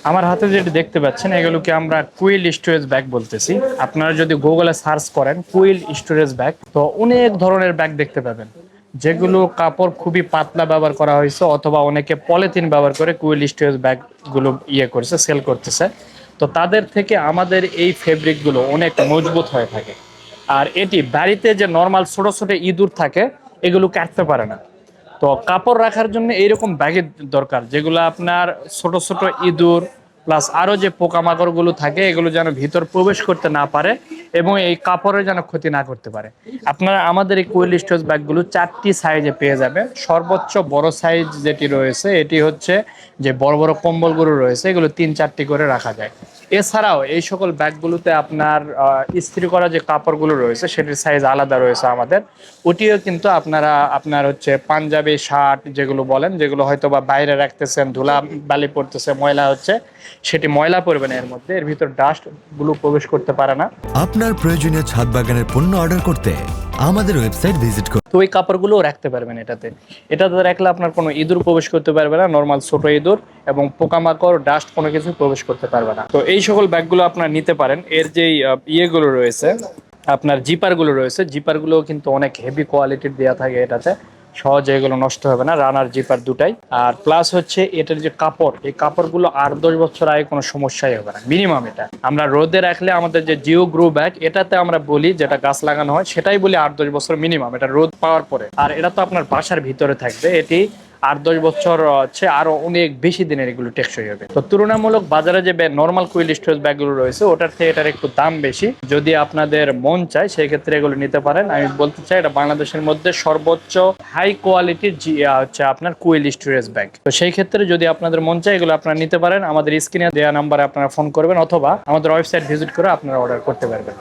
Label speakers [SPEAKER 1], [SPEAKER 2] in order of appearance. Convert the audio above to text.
[SPEAKER 1] আমার হাতে যেটা দেখতে পাচ্ছেন এগুলোকে আমরা কুইল স্টোরেজ ব্যাগ বলতেছি। আপনারা যদি গুগলে সার্চ করেন কুইল স্টোরেজ ব্যাগ, তো অনেক ধরনের ব্যাগ দেখতে পাবেন, যেগুলো কাপড় খুবই পাতলা ব্যবহার করা হয়েছে, অথবা অনেকে পলিথিন ব্যবহার করে কুইল স্টোরেজ ব্যাগ গুলো করছে, সেল করতেছে। তো তাদের থেকে আমাদের এই ফেব্রিকগুলো অনেক মজবুত হয়ে থাকে। আর এটি বাড়িতে যে নর্মাল ছোট ছোট ইঁদুর থাকে, এগুলো কাটতে পারে না। তো কাপড় রাখার জন্য এইরকম ব্যাগের দরকার, যেগুলো আপনার ছোট ছোট ইঁদুর প্লাস আরো যে পোকামাকড় গুলো থাকে এগুলো যেন ভিতর প্রবেশ করতে না পারে এবং এই কাপড়ের যেন ক্ষতি না করতে পারে। আপনারা আমাদের এই কোয়েল স্টোরেজ ব্যাগগুলো 4টি সাইজে পেয়ে যাবেন। সর্বোচ্চ বড় সাইজ যেটি রয়েছে এটি হচ্ছে যে বড় বড় কম্বলগুলো রয়েছে, এগুলো 3-4টি করে রাখা যায়। এছাড়াও এই সকল ব্যাগগুলোতে আপনার ইস্ত্রি করা যে কাপড়গুলো রয়েছে সেটির সাইজ আলাদা রয়েছে আমাদের। ওটিও কিন্তু আপনার হচ্ছে পাঞ্জাবি শার্ট যেগুলো বলেন, যেগুলো হয়তো বা বাইরে রাখতেছেন, ধুলা বালি পড়তেছে, ময়লা হচ্ছে, সেটি ময়লা পড়বে না, এর মধ্যে এর ভিতর ডাস্ট গুলো প্রবেশ করতে পারে না।
[SPEAKER 2] আপনার প্রয়োজনীয় ছাদ বাগানের পণ্য অর্ডার করতে আমাদের ওয়েবসাইট ভিজিট করুন।
[SPEAKER 1] তো ওই কাপড়গুলোও রাখতে পারবেন এটাতে রাখলে আপনার কোনো ইঁদুর প্রবেশ করতে পারবে না, নর্মাল ছোট ইঁদুর এবং পোকামাকড় ডাস্ট কোনো কিছু প্রবেশ করতে পারবে না। তো এই সকল ব্যাগগুলো আপনারা নিতে পারেন। এর যেই ইয়েগুলো রয়েছে, আপনার জিপারগুলো রয়েছে, জিপারগুলোও কিন্তু অনেক হেভি কোয়ালিটির দেওয়া থাকে এটাতে, সহজে এগুলো নষ্ট হবে না, রানার জিপার দুটাই। আর প্লাস হচ্ছে এটার যে কাপড়, এই কাপড়গুলো 8-10 বছর আগে কোনো সমস্যাই হবে না মিনিমাম। এটা আমরা রোদে রাখলে আমাদের যে জিও গ্রো ব্যাগ, এটাতে আমরা বলি যেটা গাছ লাগানো হয় সেটাই বলি 8-10 বছর মিনিমাম, এটা রোদ পাওয়ার পরে। আর এটা তো আপনার বাসার ভিতরে থাকবে, এটি 8-10 বছর হচ্ছে আরো অনেক বেশি দিনের এগুলো টেকসই হবে। তো তুলনামূলক বাজারে যে নর্মাল কুইল স্টোরেজ ব্যাগগুলো রয়েছে ওটার থেকে এটার একটু দাম বেশি। যদি আপনাদের মন চায় সেই ক্ষেত্রে এগুলো নিতে পারেন। আমি বলতে চাই এটা বাংলাদেশের মধ্যে সর্বোচ্চ হাই কোয়ালিটির হচ্ছে আপনার কুইল স্টোরেজ ব্যাগ। তো সেই ক্ষেত্রে যদি আপনাদের মন চায় এগুলো আপনারা নিতে পারেন। আমাদের স্ক্রিনে দেওয়া নাম্বারে আপনারা ফোন করবেন অথবা আমাদের ওয়েবসাইট ভিজিট করে আপনারা অর্ডার করতে পারবেন।